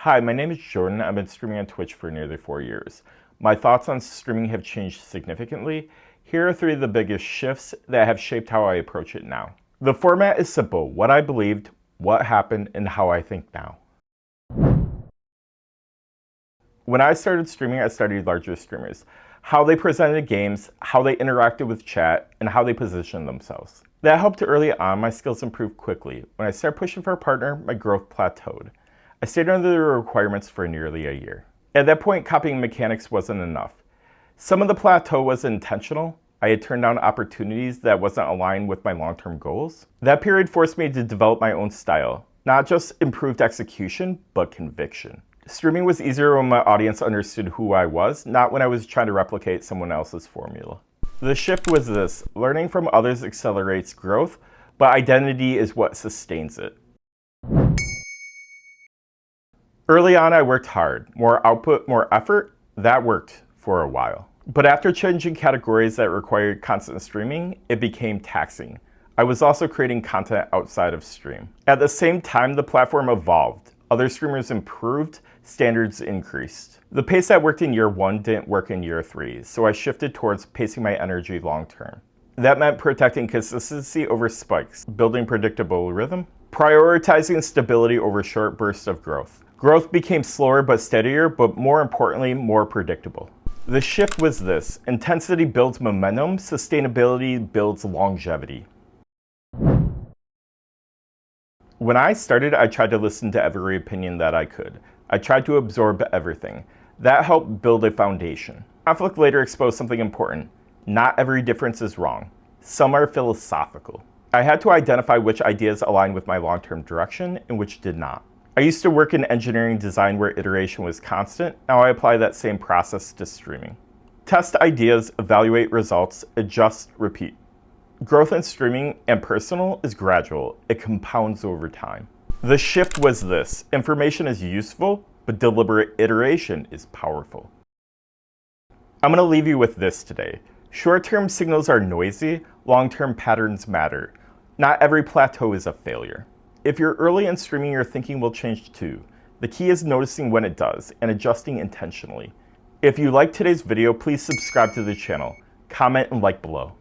Hi, my name is Jordan. I've been streaming on Twitch for nearly 4 years. My thoughts on streaming have changed significantly. Here are 3 of the biggest shifts that have shaped how I approach it now. The format is simple: what I believed, what happened, and how I think now. When I started streaming, I studied larger streamers, how they presented games, how they interacted with chat, and how they positioned themselves. That helped early on. My skills improved quickly. When I started pushing for a partner, my growth plateaued. I stayed under the requirements for nearly a year. At that point, copying mechanics wasn't enough. Some of the plateau was intentional. I had turned down opportunities that wasn't aligned with my long-term goals. That period forced me to develop my own style, not just improved execution, but conviction. Streaming was easier when my audience understood who I was, not when I was trying to replicate someone else's formula. The shift was this: learning from others accelerates growth, but identity is what sustains it. Early on, I worked hard. More output, more effort. That worked for a while. But after changing categories that required constant streaming, it became taxing. I was also creating content outside of stream. At the same time, the platform evolved. Other streamers improved, standards increased. The pace that worked in year 1 didn't work in year 3, so I shifted towards pacing my energy long term. That meant protecting consistency over spikes, building predictable rhythm, prioritizing stability over short bursts of growth. Growth became slower but steadier, but more importantly, more predictable. The shift was this: intensity builds momentum, sustainability builds longevity. When I started, I tried to listen to every opinion that I could. I tried to absorb everything. That helped build a foundation. Conflict later exposed something important. Not every difference is wrong. Some are philosophical. I had to identify which ideas aligned with my long-term direction and which did not. I used to work in engineering design where iteration was constant. Now I apply that same process to streaming. Test ideas, evaluate results, adjust, repeat. Growth in streaming and personal is gradual. It compounds over time. The shift was this: information is useful, but deliberate iteration is powerful. I'm going to leave you with this today. Short-term signals are noisy, long-term patterns matter. Not every plateau is a failure. If you're early in streaming, your thinking will change too. The key is noticing when it does and adjusting intentionally. If you liked today's video, please subscribe to the channel, comment, and like below.